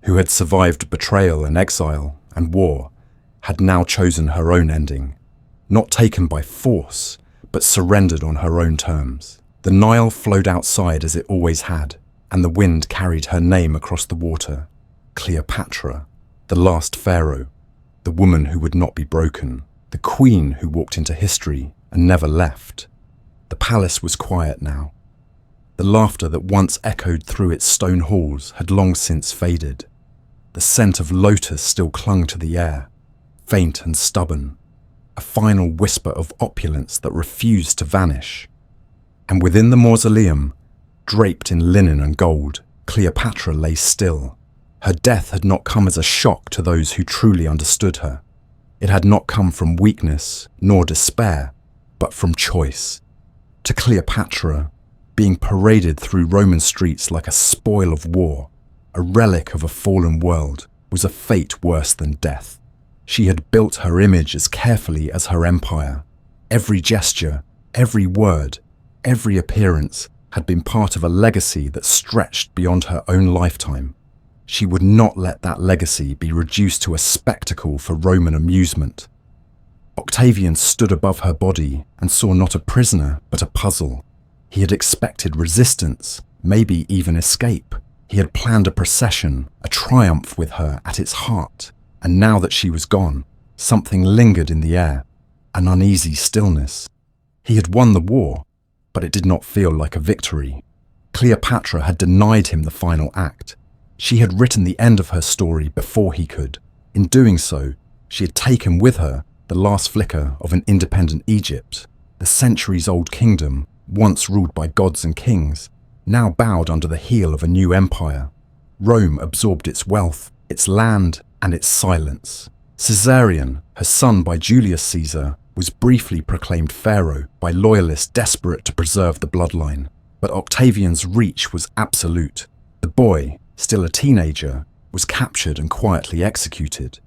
who had survived betrayal and exile and war, had now chosen her own ending, not taken by force, but surrendered on her own terms. The Nile flowed outside as it always had, and the wind carried her name across the water. Cleopatra, the last pharaoh, the woman who would not be broken, the queen who walked into history and never left. The palace was quiet now. The laughter that once echoed through its stone halls had long since faded. The scent of lotus still clung to the air, faint and stubborn, a final whisper of opulence that refused to vanish. And within the mausoleum, draped in linen and gold, Cleopatra lay still. Her death had not come as a shock to those who truly understood her. It had not come from weakness nor despair, but from choice. To Cleopatra, being paraded through Roman streets like a spoil of war, a relic of a fallen world, was a fate worse than death. She had built her image as carefully as her empire. Every gesture, every word, every appearance had been part of a legacy that stretched beyond her own lifetime. She would not let that legacy be reduced to a spectacle for Roman amusement. Octavian stood above her body and saw not a prisoner but a puzzle. He had expected resistance, maybe even escape. He had planned a procession, a triumph with her at its heart. And now that she was gone, something lingered in the air, an uneasy stillness. He had won the war, but it did not feel like a victory. Cleopatra had denied him the final act. She had written the end of her story before he could. In doing so, she had taken with her the last flicker of an independent Egypt, the centuries-old kingdom, once ruled by gods and kings, now bowed under the heel of a new empire. Rome absorbed its wealth, its land, and its silence. Caesarion, her son by Julius Caesar, was briefly proclaimed pharaoh by loyalists desperate to preserve the bloodline. But Octavian's reach was absolute. The boy, still a teenager, was captured and quietly executed.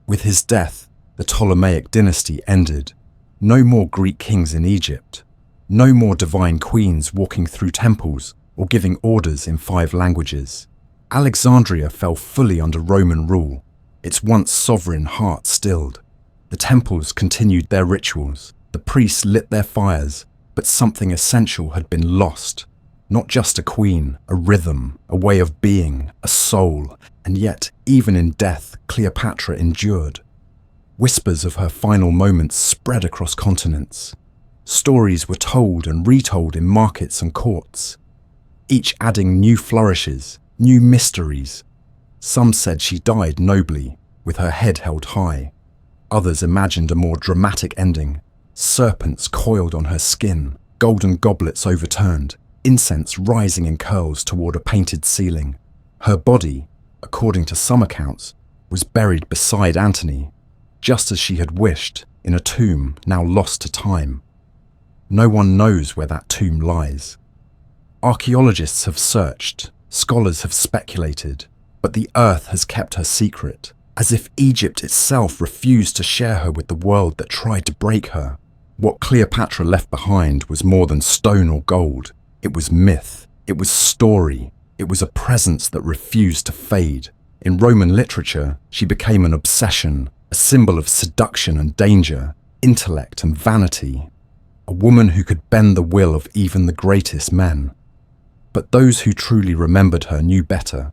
With his death, the Ptolemaic dynasty ended. No more Greek kings in Egypt. No more divine queens walking through temples or giving orders in 5 languages. Alexandria fell fully under Roman rule, its once sovereign heart stilled. The temples continued their rituals, the priests lit their fires, but something essential had been lost. Not just a queen, a rhythm, a way of being, a soul, and yet, even in death, Cleopatra endured. Whispers of her final moments spread across continents. Stories were told and retold in markets and courts, each adding new flourishes, new mysteries. Some said she died nobly, with her head held high. Others imagined a more dramatic ending. Serpents coiled on her skin, golden goblets overturned, incense rising in curls toward a painted ceiling. Her body, according to some accounts, was buried beside Antony, just as she had wished, in a tomb now lost to time. No one knows where that tomb lies. Archaeologists have searched, scholars have speculated, but the earth has kept her secret, as if Egypt itself refused to share her with the world that tried to break her. What Cleopatra left behind was more than stone or gold. It was myth, it was story, it was a presence that refused to fade. In Roman literature, she became an obsession, a symbol of seduction and danger, intellect and vanity, a woman who could bend the will of even the greatest men. But those who truly remembered her knew better.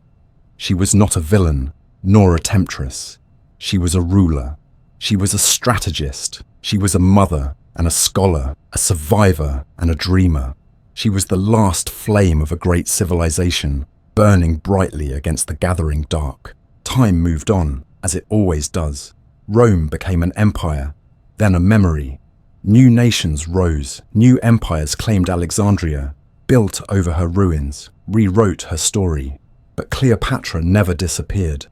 She was not a villain, nor a temptress. She was a ruler. She was a strategist. She was a mother and a scholar, a survivor and a dreamer. She was the last flame of a great civilization, burning brightly against the gathering dark. Time moved on, as it always does. Rome became an empire, then a memory. New nations rose, new empires claimed Alexandria, built over her ruins, rewrote her story. But Cleopatra never disappeared.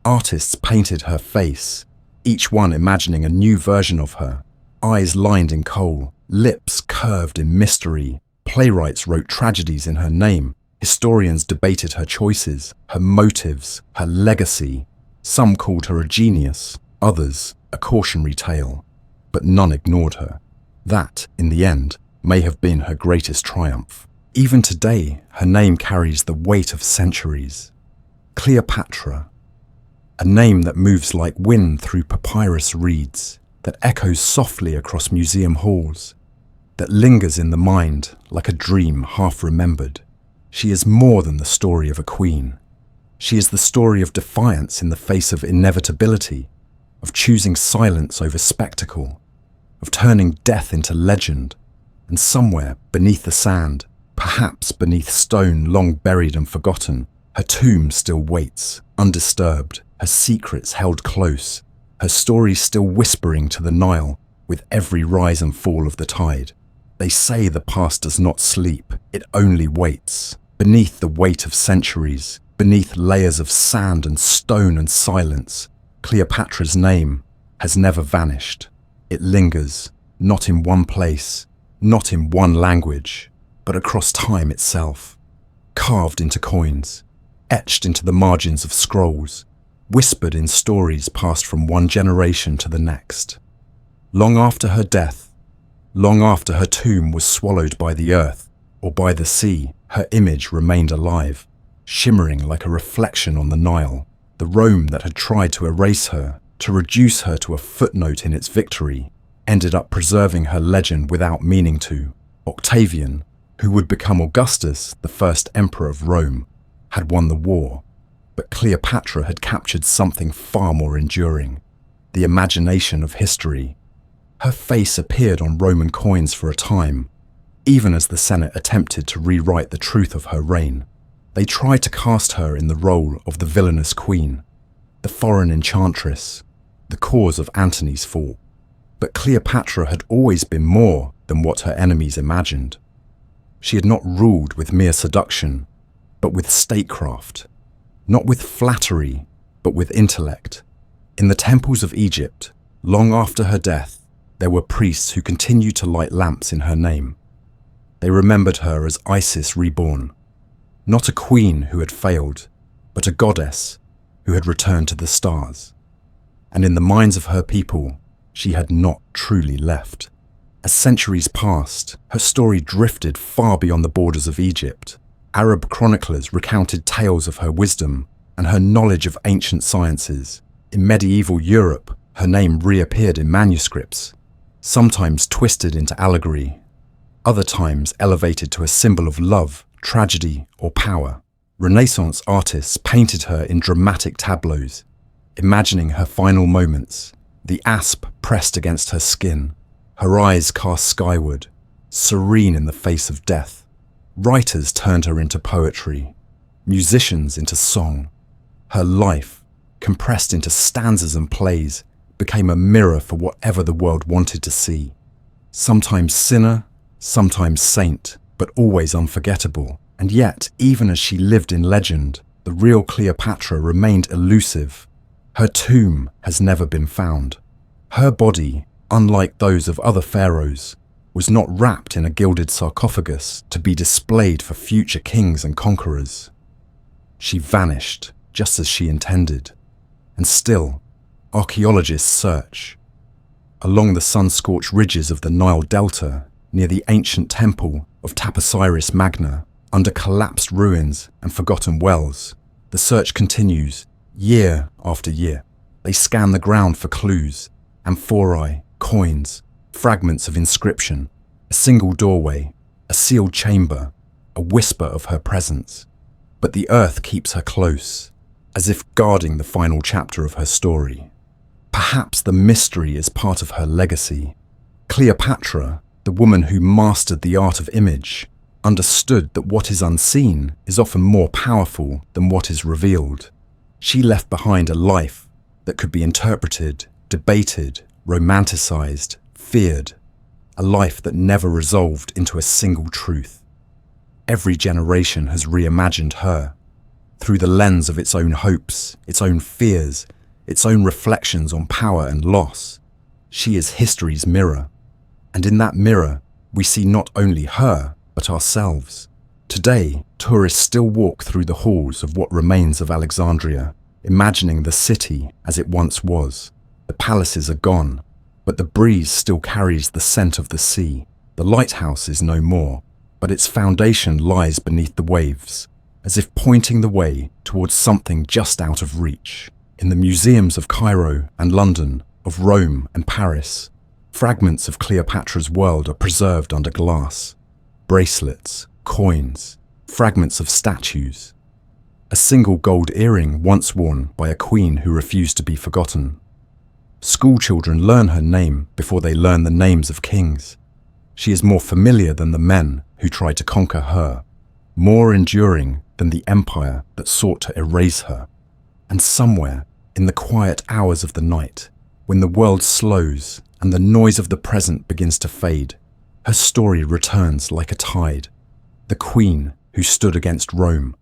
Artists painted her face, each one imagining a new version of her. Eyes lined in kohl, lips curved in mystery. Playwrights wrote tragedies in her name. Historians debated her choices, her motives, her legacy. Some called her a genius, others a cautionary tale. But none ignored her. That, in the end, may have been her greatest triumph. Even today, her name carries the weight of centuries. Cleopatra, a name that moves like wind through papyrus reeds, that echoes softly across museum halls, that lingers in the mind like a dream half remembered. She is more than the story of a queen. She is the story of defiance in the face of inevitability, of choosing silence over spectacle, of turning death into legend. And somewhere beneath the sand, perhaps beneath stone long buried and forgotten, her tomb still waits, undisturbed, her secrets held close, her story still whispering to the Nile with every rise and fall of the tide. They say the past does not sleep, it only waits. Beneath the weight of centuries, beneath layers of sand and stone and silence, Cleopatra's name has never vanished. It lingers, not in one place, not in one language, but across time itself, carved into coins, etched into the margins of scrolls, whispered in stories passed from one generation to the next. Long after her death, long after her tomb was swallowed by the earth or by the sea, her image remained alive, shimmering like a reflection on the Nile. The Rome that had tried to erase her, to reduce her to a footnote in its victory, ended up preserving her legend without meaning to. Octavian, who would become Augustus, the first emperor of Rome, had won the war, but Cleopatra had captured something far more enduring, the imagination of history. Her face appeared on Roman coins for a time, even as the Senate attempted to rewrite the truth of her reign. They tried to cast her in the role of the villainous queen, the foreign enchantress, the cause of Antony's fall. But Cleopatra had always been more than what her enemies imagined. She had not ruled with mere seduction, but with statecraft, not with flattery, but with intellect. In the temples of Egypt, long after her death, there were priests who continued to light lamps in her name. They remembered her as Isis reborn, not a queen who had failed, but a goddess who had returned to the stars. And in the minds of her people, she had not truly left. As centuries passed, her story drifted far beyond the borders of Egypt. Arab chroniclers recounted tales of her wisdom and her knowledge of ancient sciences. In medieval Europe, her name reappeared in manuscripts, sometimes twisted into allegory, other times elevated to a symbol of love, tragedy, or power. Renaissance artists painted her in dramatic tableaus, imagining her final moments, the asp pressed against her skin, her eyes cast skyward, serene in the face of death. Writers turned her into poetry, musicians into song. Her life, compressed into stanzas and plays, became a mirror for whatever the world wanted to see. Sometimes sinner, sometimes saint, but always unforgettable. And yet, even as she lived in legend, the real Cleopatra remained elusive. Her tomb has never been found. Her body, unlike those of other pharaohs, was not wrapped in a gilded sarcophagus to be displayed for future kings and conquerors. She vanished just as she intended, and still, archaeologists search. Along the sun-scorched ridges of the Nile Delta, near the ancient temple of Taposiris Magna, under collapsed ruins and forgotten wells, the search continues year after year. They scan the ground for clues, amphorae, coins, fragments of inscription, a single doorway, a sealed chamber, a whisper of her presence. But the earth keeps her close, as if guarding the final chapter of her story. Perhaps the mystery is part of her legacy. Cleopatra, the woman who mastered the art of image, understood that what is unseen is often more powerful than what is revealed. She left behind a life that could be interpreted, debated, romanticized, feared, a life that never resolved into a single truth. Every generation has reimagined her, through the lens of its own hopes, its own fears, its own reflections on power and loss. She is history's mirror, and in that mirror, we see not only her, but ourselves. Today, tourists still walk through the halls of what remains of Alexandria, imagining the city as it once was. The palaces are gone, but the breeze still carries the scent of the sea. The lighthouse is no more, but its foundation lies beneath the waves, as if pointing the way towards something just out of reach. In the museums of Cairo and London, of Rome and Paris, fragments of Cleopatra's world are preserved under glass. Bracelets, coins, fragments of statues. A single gold earring once worn by a queen who refused to be forgotten. Schoolchildren learn her name before they learn the names of kings. She is more familiar than the men who tried to conquer her, more enduring than the empire that sought to erase her. And somewhere, in the quiet hours of the night, when the world slows and the noise of the present begins to fade, her story returns like a tide. The queen who stood against Rome,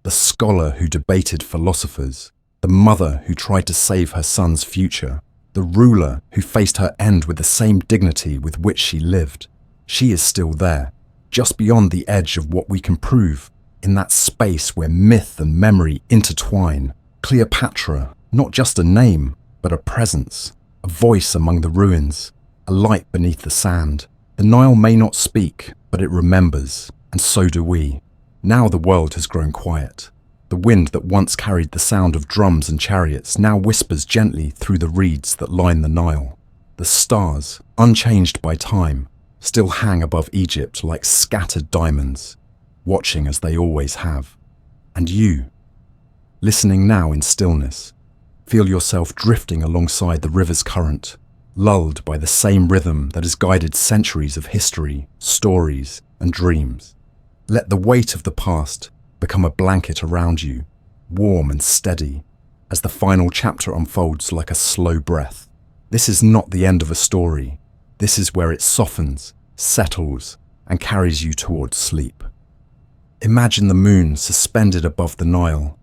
the scholar who debated philosophers, the mother who tried to save her son's future, the ruler who faced her end with the same dignity with which she lived. She is still there, just beyond the edge of what we can prove, in that space where myth and memory intertwine. Cleopatra, Not just a name, but a presence, a voice among the ruins, a light beneath the sand. The Nile may not speak, but it remembers, and so do we. Now the world has grown quiet. The wind that once carried the sound of drums and chariots now whispers gently through the reeds that line the Nile. The stars, unchanged by time, still hang above Egypt like scattered diamonds, watching as they always have. And you, listening now in stillness, feel yourself drifting alongside the river's current, lulled by the same rhythm that has guided centuries of history, stories, and dreams. Let the weight of the past become a blanket around you, warm and steady, as the final chapter unfolds like a slow breath. This is not the end of a story. This is where it softens, settles, and carries you towards sleep. Imagine the moon suspended above the Nile,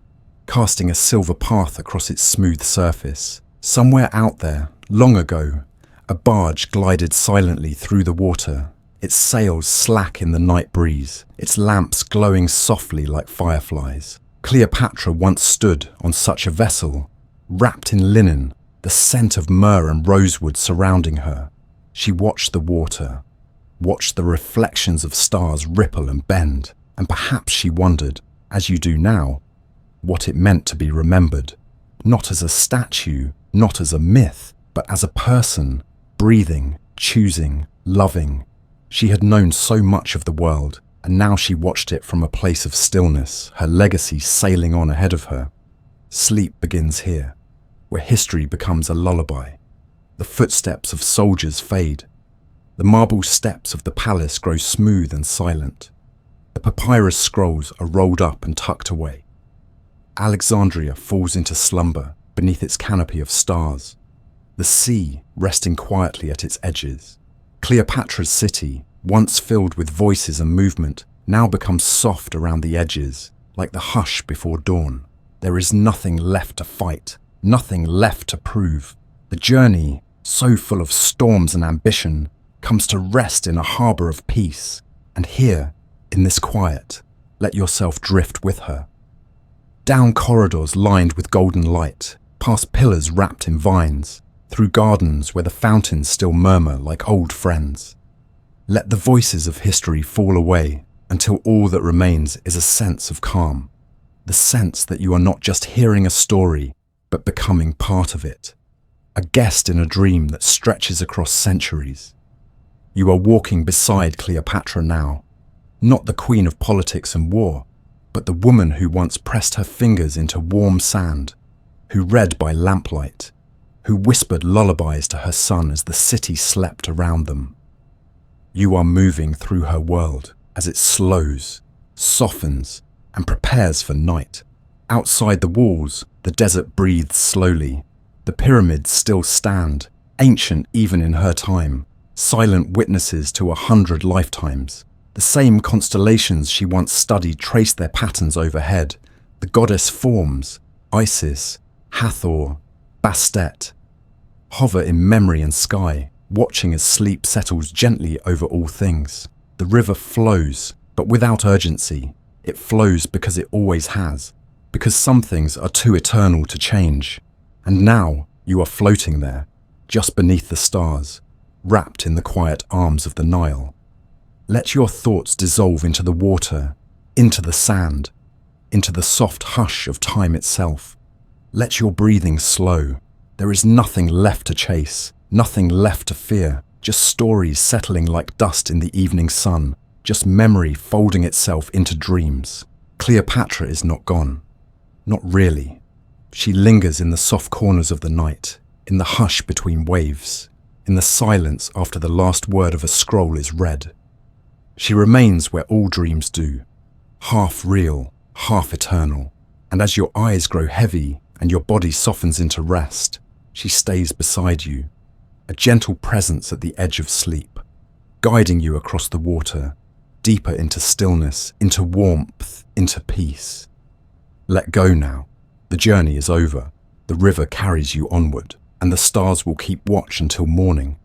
casting a silver path across its smooth surface. Somewhere out there, long ago, a barge glided silently through the water, its sails slack in the night breeze, its lamps glowing softly like fireflies. Cleopatra once stood on such a vessel, wrapped in linen, the scent of myrrh and rosewood surrounding her. She watched the water, watched the reflections of stars ripple and bend, and perhaps she wondered, as you do now, what it meant to be remembered, not as a statue, not as a myth, but as a person, breathing, choosing, loving. She had known so much of the world, and now she watched it from a place of stillness, her legacy sailing on ahead of her. Sleep begins here, where history becomes a lullaby. The footsteps of soldiers fade. The marble steps of the palace grow smooth and silent. The papyrus scrolls are rolled up and tucked away. Alexandria falls into slumber beneath its canopy of stars, the sea resting quietly at its edges. Cleopatra's city, once filled with voices and movement, now becomes soft around the edges, like the hush before dawn. There is nothing left to fight, nothing left to prove. The journey, so full of storms and ambition, comes to rest in a harbour of peace. And here, in this quiet, let yourself drift with her. Down corridors lined with golden light, past pillars wrapped in vines, through gardens where the fountains still murmur like old friends. Let the voices of history fall away until all that remains is a sense of calm, the sense that you are not just hearing a story, but becoming part of it, a guest in a dream that stretches across centuries. You are walking beside Cleopatra now, not the queen of politics and war, but the woman who once pressed her fingers into warm sand, who read by lamplight, who whispered lullabies to her son as the city slept around them. You are moving through her world as it slows, softens, and prepares for night. Outside the walls, the desert breathes slowly. The pyramids still stand, ancient even in her time, silent witnesses to 100 lifetimes. The same constellations she once studied trace their patterns overhead. The goddess forms, Isis, Hathor, Bastet, hover in memory and sky, watching as sleep settles gently over all things. The river flows, but without urgency. It flows because it always has, because some things are too eternal to change. And now you are floating there, just beneath the stars, wrapped in the quiet arms of the Nile. Let your thoughts dissolve into the water, into the sand, into the soft hush of time itself. Let your breathing slow. There is nothing left to chase, nothing left to fear, just stories settling like dust in the evening sun, just memory folding itself into dreams. Cleopatra is not gone. Not really. She lingers in the soft corners of the night, in the hush between waves, in the silence after the last word of a scroll is read. She remains where all dreams do, half real, half eternal. And as your eyes grow heavy and your body softens into rest, she stays beside you, a gentle presence at the edge of sleep, guiding you across the water, deeper into stillness, into warmth, into peace. Let go now. The journey is over. The river carries you onward, and the stars will keep watch until morning.